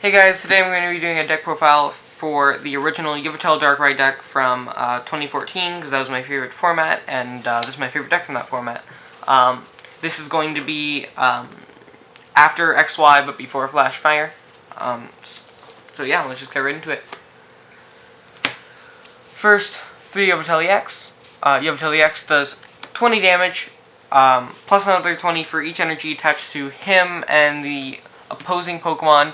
Hey guys, today I'm going to be doing a deck profile for the original Yveltal Darkrai deck from 2014, because that was my favorite format, and this is my favorite deck from that format. This is going to be after Nxd-Xy, but before Flash Fire. So yeah, let's just get right into it. First, for Yveltal EX. Yveltal EX does 20 damage, plus another 20 for each energy attached to him and the opposing Pokemon.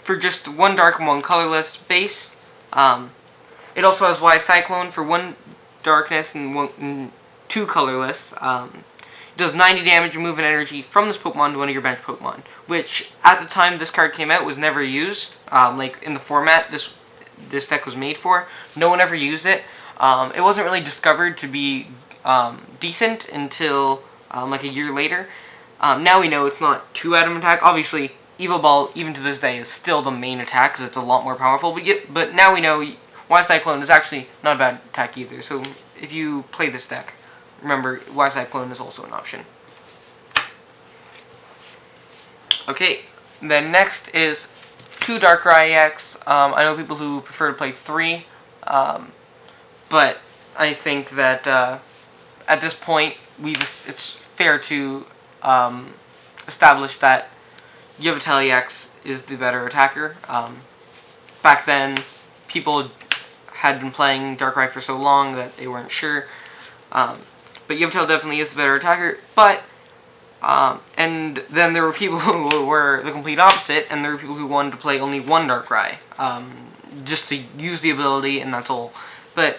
For just one dark and one colorless base. It also has Y Cyclone for one darkness and two colorless. It does 90 damage, remove an energy from this Pokemon to one of your bench Pokemon, which at the time this card came out was never used. Like in the format this deck was made for, no one ever used it. It wasn't really discovered to be decent until like a year later. Now we know it's not 2-atom attack. Obviously, Yveltal, even to this day, is still the main attack because it's a lot more powerful. But now we know Y Cyclone is actually not a bad attack either. So if you play this deck, remember Y Cyclone is also an option. Okay, then next is 2 Darkrai EX. I know people who prefer to play 3, but I think that at this point it's fair to establish that Yveltal EX is the better attacker. Back then, people had been playing Darkrai for so long that they weren't sure. But Yveltal definitely is the better attacker. But and then there were people who were the complete opposite, and there were people who wanted to play only one Darkrai, just to use the ability, and that's all. But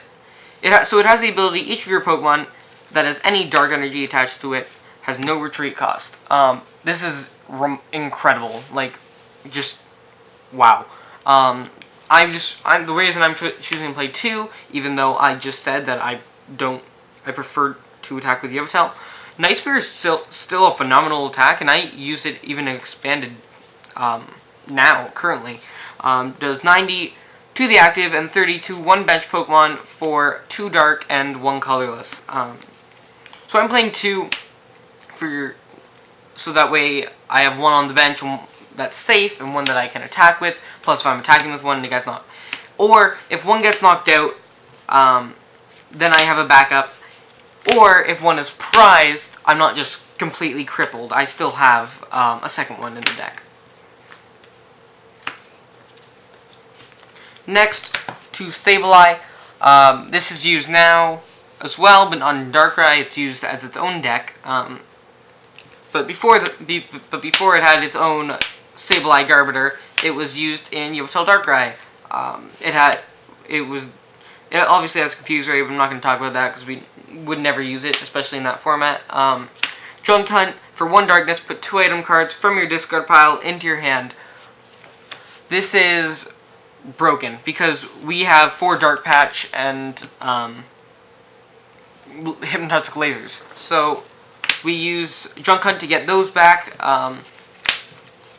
so it has the ability. Each of your Pokemon that has any dark energy attached to it has no retreat cost. This is incredible, like, just wow. The reason I'm choosing to play 2, even though I just said that I prefer to attack with Yveltal. Night Spear is still a phenomenal attack, and I use it even expanded now, currently. Does 90 to the active and 30 to one bench Pokemon for 2 dark and 1 colorless. So I'm playing 2 so that way I have one on the bench that's safe and one that I can attack with. Plus, if I'm attacking with one, the guy's not. Or if one gets knocked out, then I have a backup. Or if one is prized, I'm not just completely crippled. I still have a second one in the deck. Next, to Sableye. This is used now as well, but on Darkrai it's used as its own deck. But before it had its own Sableye Garbiter, it was used in Yveltal Darkrai. It obviously has Confuse Ray, but I'm not going to talk about that because we would never use it, especially in that format. Junk Hunt, for 1 darkness, put 2 item cards from your discard pile into your hand. This is broken because we have 4 Dark Patch and Hypnotic Lasers. So we use Junk Hunt to get those back.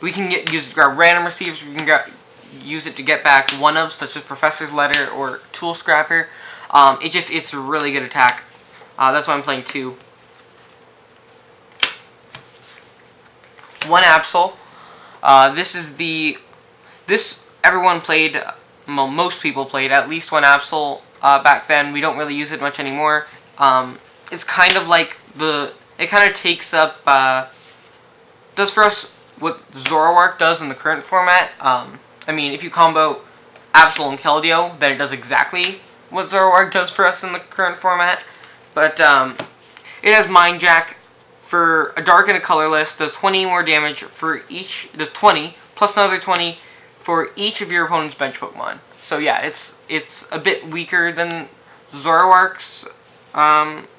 We can use it to grab random receivers. We can use it to get back one-ofs, such as Professor's Letter or Tool Scrapper. It's a really good attack. That's why I'm playing 2. 1 Absol. Everyone played. Well, most people played at least 1 Absol back then. We don't really use it much anymore. It's kind of like it kind of takes up, does for us what Zoroark does in the current format. I mean, if you combo Absol and Keldeo, then it does exactly what Zoroark does for us in the current format. But it has Mind Jack for a dark and a colorless, does 20 more damage for each, does 20, plus another 20 for each of your opponent's bench Pokemon. So yeah, it's a bit weaker than Zoroark's,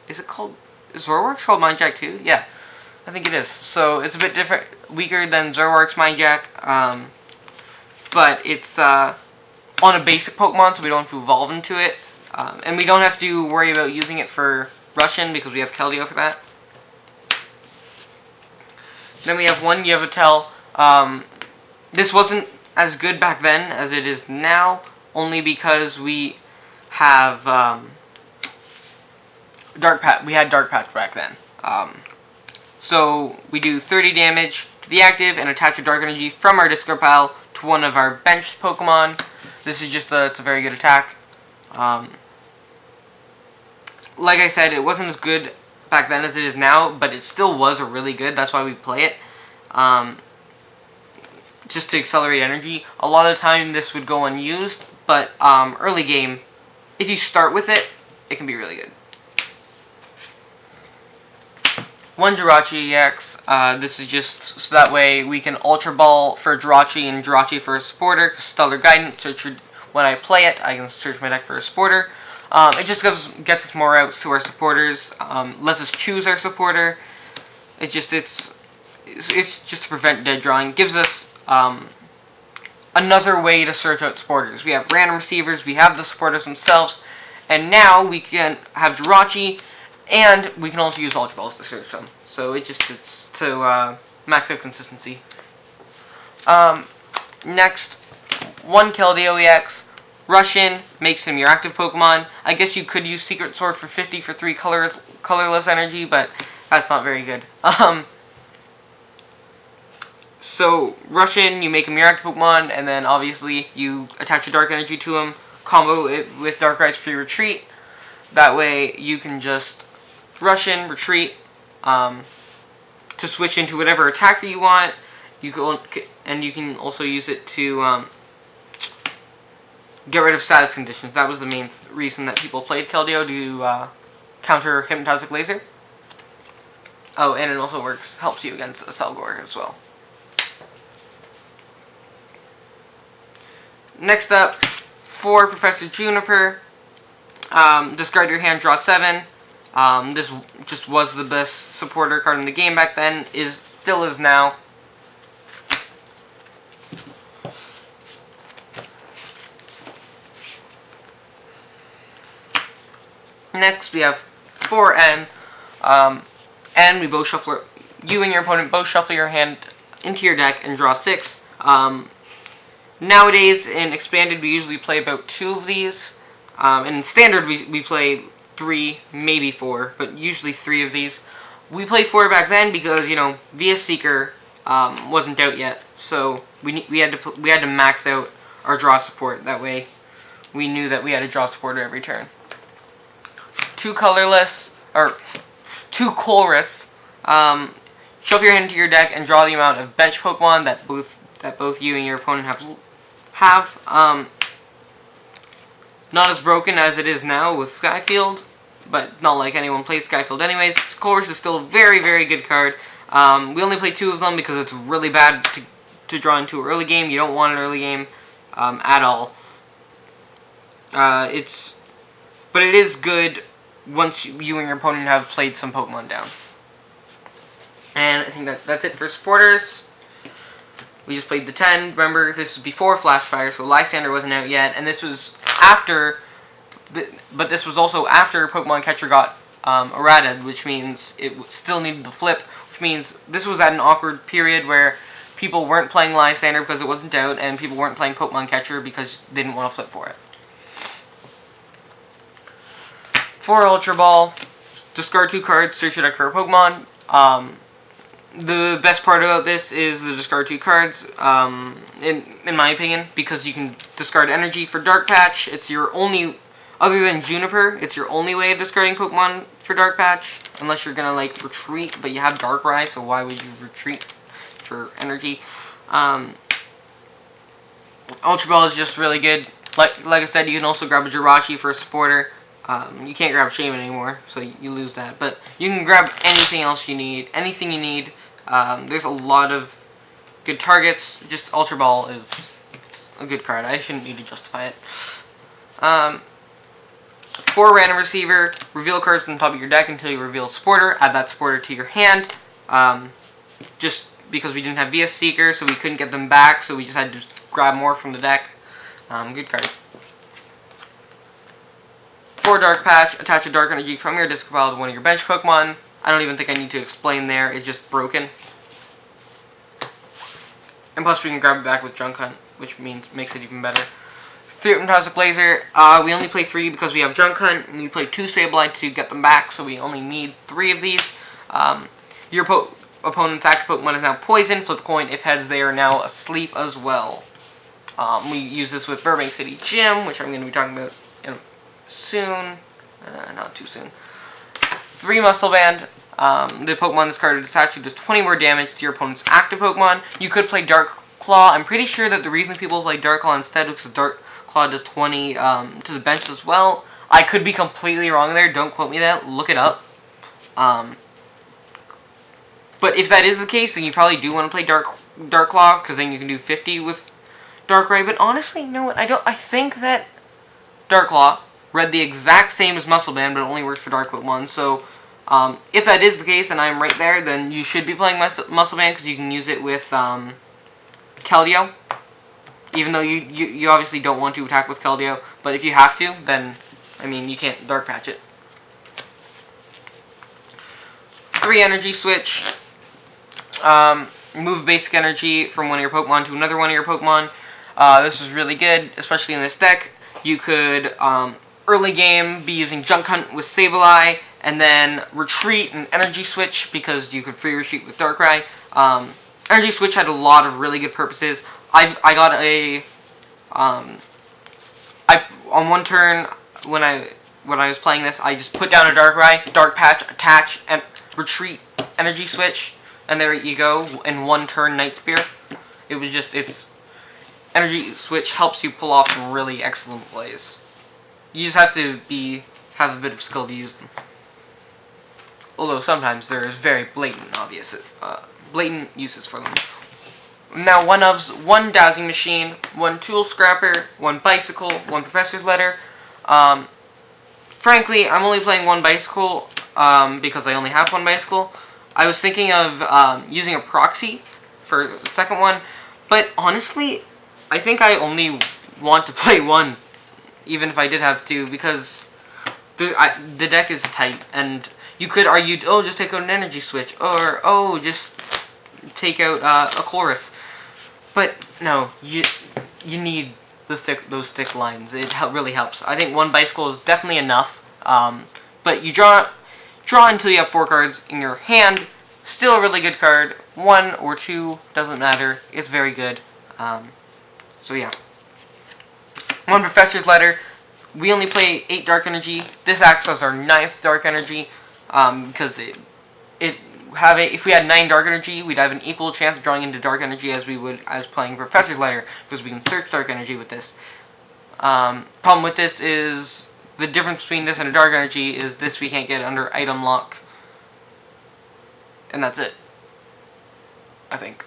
is Zoroark's called Mind Jack too? Yeah, I think it is. So it's a bit weaker than Zoroark's Mind Jack, but it's on a basic Pokemon, so we don't have to evolve into it, and we don't have to worry about using it for Russian because we have Keldeo for that. Then we have 1 Yveltal. This wasn't as good back then as it is now, only because we have Dark Patch. We had Dark Patch back then. So we do 30 damage to the active and attach a Dark Energy from our discard pile to one of our benched Pokemon. This is just it's a very good attack. Like I said, it wasn't as good back then as it is now, but it still was a really good. That's why we play it. Just to accelerate energy. A lot of the time this would go unused, but early game, if you start with it, it can be really good. One Jirachi EX. This is just so that way we can Ultra Ball for Jirachi and Jirachi for a supporter. Stellar Guidance. When I play it, I can search my deck for a supporter. It just gets us more outs to our supporters. Lets us choose our supporter. It's just to prevent dead drawing. Gives us another way to search out supporters. We have random receivers. We have the supporters themselves, and now we can have Jirachi, and we can also use Ultra Balls to search them. So it's to max out consistency. Next, one Keldeo EX. Rush in, makes him your active Pokemon. I guess you could use Secret Sword for 50 for 3 colorless energy, but that's not very good. So, rush in, you make him your active Pokemon, and then obviously you attach a Dark Energy to him, combo it with Darkrai's free retreat. That way you can just rush in, retreat, to switch into whatever attacker you want. You can also use it to get rid of status conditions. That was the main reason that people played Keldeo, to counter Hypnotic Laser. Oh, and it also helps you against a Selgor as well. Next up, for Professor Juniper, discard your hand, draw 7. This just was the best supporter card in the game back then, still is now. Next, we have 4N. And we both shuffle. You and your opponent both shuffle your hand into your deck and draw 6. Nowadays, in Expanded, we usually play about 2 of these. In Standard, we play 3, maybe 4, but usually 3 of these. We played 4 back then because, you know, VS Seeker wasn't out yet, so we had to max out our draw support. That way, we knew that we had a draw supporter every turn. 2 colorless, or 2 colorless. Shuffle your hand into your deck and draw the amount of bench Pokemon that both you and your opponent have. Not as broken as it is now with Skyfield, but not like anyone plays Skyfield anyways. Colress is still a very, very good card. We only play 2 of them because it's really bad to draw into an early game. You don't want an early game at all. But it is good once you and your opponent have played some Pokemon down. And I think that's it for supporters. We just played the 10. Remember, this was before Flashfire, so Lysander wasn't out yet, and this was after. But this was also after Pokemon Catcher got errated, which means it still needed the flip. Which means this was at an awkward period where people weren't playing Lysander because it wasn't out, and people weren't playing Pokemon Catcher because they didn't want to flip for it. For Ultra Ball, discard 2 cards, search your deck for a Pokemon. The best part about this is the discard 2 cards, in my opinion, because you can discard energy for Dark Patch. It's your only, other than Juniper, it's your only way of discarding Pokemon for Dark Patch, unless you're gonna like retreat, but you have Darkrai, so why would you retreat for energy? Ultra Ball is just really good. Like I said, you can also grab a Jirachi for a supporter. You can't grab Shaman anymore, so you lose that. But you can grab anything else you need, anything you need. There's a lot of good targets. Just Ultra Ball is a good card. I shouldn't need to justify it. For Random Receiver, reveal cards from the top of your deck until you reveal a supporter. Add that supporter to your hand. Just because we didn't have VS Seeker, so we couldn't get them back, so we just had to grab more from the deck. Good card. For Dark Patch, attach a Dark Energy from your discard pile to one of your bench Pokemon. I don't even think I need to explain there, it's just broken. And plus we can grab it back with Junk Hunt, which makes it even better. Hypnotic Laser, we only play 3 because we have Junk Hunt, and we play 2 Sableye to get them back, so we only need 3 of these. opponent's active Pokemon is now poison. Flip a coin. If heads, they are now asleep as well. We use this with Burbank City Gym, which I'm going to be talking about soon. Not too soon. 3 Muscle Band. The Pokemon this card is attached to does 20 more damage to your opponent's active Pokemon. You could play Dark Claw. I'm pretty sure that the reason people play Dark Claw instead is because Dark Claw does 20 to the bench as well. I could be completely wrong there. Don't quote me that. Look it up. But if that is the case, then you probably do want to play Dark Claw, because then you can do 50 with Darkrai. But honestly, you know what? I think that Dark Claw read the exact same as Muscle Band, but it only works for Dark Pokemon. So if that is the case, and I'm right there, then you should be playing Muscle Band, because you can use it with Keldeo. Even though you obviously don't want to attack with Keldeo, but if you have to, then I mean you can't Dark Patch it. 3 Energy Switch. Move basic energy from one of your Pokemon to another one of your Pokemon. This is really good, especially in this deck. You could early game be using Junk Hunt with Sableye, and then retreat and Energy Switch because you could free retreat with Darkrai. Energy Switch had a lot of really good purposes. I got a on one turn when I was playing this, I just put down a Darkrai, Dark Patch, attach, and retreat, Energy Switch, and there you go, in one turn Night Spear. It was just, Energy Switch helps you pull off some really excellent plays. You just have to have a bit of skill to use them. Although sometimes there is very blatant uses for them. Now, one Dowsing Machine, 1 Tool Scrapper, 1 Bicycle, 1 Professor's Letter. Frankly, I'm only playing 1 Bicycle because I only have 1 Bicycle. I was thinking of using a proxy for the second one, but honestly, I think I only want to play 1, even if I did have 2, because the deck is tight, and you could argue, oh, just take out an Energy Switch, or, oh, just take out a Chorus. But no, you need those thick lines. It really helps. I think 1 Bicycle is definitely enough. But you draw until you have 4 cards in your hand. Still a really good card. 1 or 2 doesn't matter. It's very good. So yeah. 1 Professor's Letter. We only play 8 Dark Energy. This acts as our 9th Dark Energy because if we had 9 Dark Energy, we'd have an equal chance of drawing into Dark Energy as we would as playing Professor's Letter, because we can search Dark Energy with this. Problem with this is, the difference between this and a Dark Energy is this we can't get under Item Lock. And that's it. I think.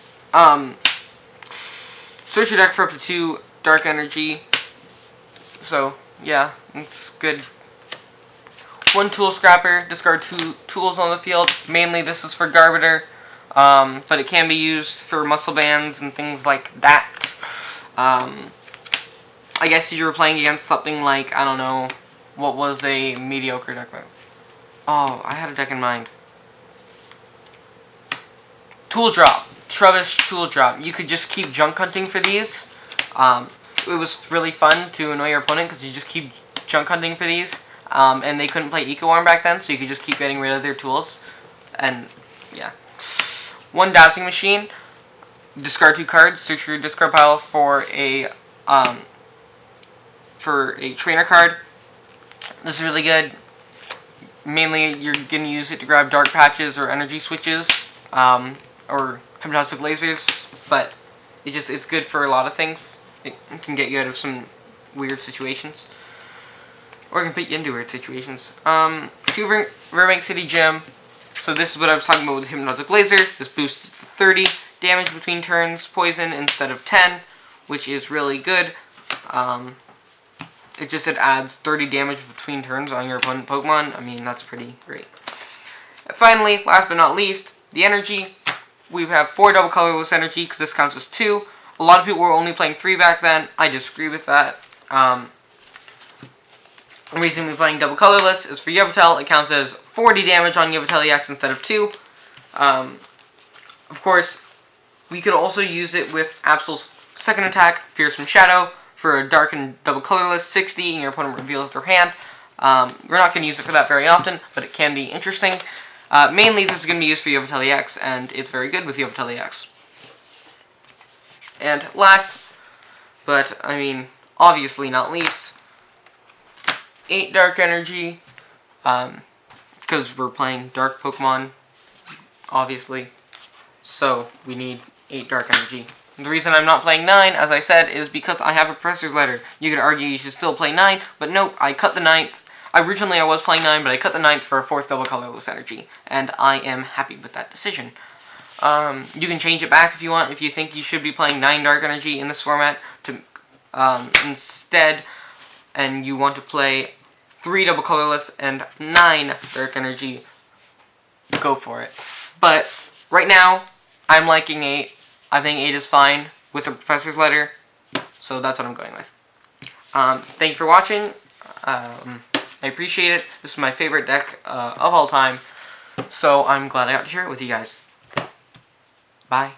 Search your deck for up to 2 Dark Energy. So, yeah, it's good. 1 Tool Scrapper, discard 2 tools on the field. Mainly this is for Garbiter, but it can be used for Muscle Bands and things like that. I guess if you were playing against something like, I don't know, what was a mediocre deck? Oh, I had a deck in mind. Tool Drop. Trubbish Tool Drop. You could just keep Junk Hunting for these. It was really fun to annoy your opponent because you just keep Junk Hunting for these. And they couldn't play Eco Arm back then, so you could just keep getting rid of their tools. And, yeah. 1 Dowsing Machine. Discard 2 cards. Search your discard pile for a trainer card. This is really good. Mainly, you're going to use it to grab Dark Patches or Energy Switches, or Hypnotic Lasers, but it's good for a lot of things. It can get you out of some weird situations. Or it can put you into weird situations. 2 Burbank City Gym. So this is what I was talking about with Hypnotic Laser. This boosts 30 damage between turns, poison instead of 10, which is really good. It adds 30 damage between turns on your opponent Pokemon. I mean, that's pretty great. And finally, last but not least, the energy. We have 4 double colorless energy because this counts as 2. A lot of people were only playing 3 back then. I disagree with that. The reason we're playing double colorless is for Yveltal. It counts as 40 damage on Yveltal EX instead of 2. Of course, we could also use it with Absol's second attack, Fearsome Shadow, for a dark and double colorless 60, and your opponent reveals their hand. We're not going to use it for that very often, but it can be interesting. Mainly, this is going to be used for Yveltal EX, and it's very good with Yveltal EX. And last, but I mean, obviously not least, 8 Dark Energy, because we're playing Dark Pokemon, obviously, so we need 8 Dark Energy. The reason I'm not playing 9, as I said, is because I have a Professor's Letter. You could argue you should still play 9, but nope, I cut the 9th. Originally I was playing 9, but I cut the 9th for a 4th double colorless energy, and I am happy with that decision. You can change it back if you want, if you think you should be playing 9 Dark Energy in this format, to instead, and you want to play 3 double colorless and 9 Dark Energy, go for it. But right now, I'm liking 8. I think 8 is fine with the Professor's Letter, so that's what I'm going with. Thank you for watching. I appreciate it. This is my favorite deck of all time, so I'm glad I got to share it with you guys. Bye.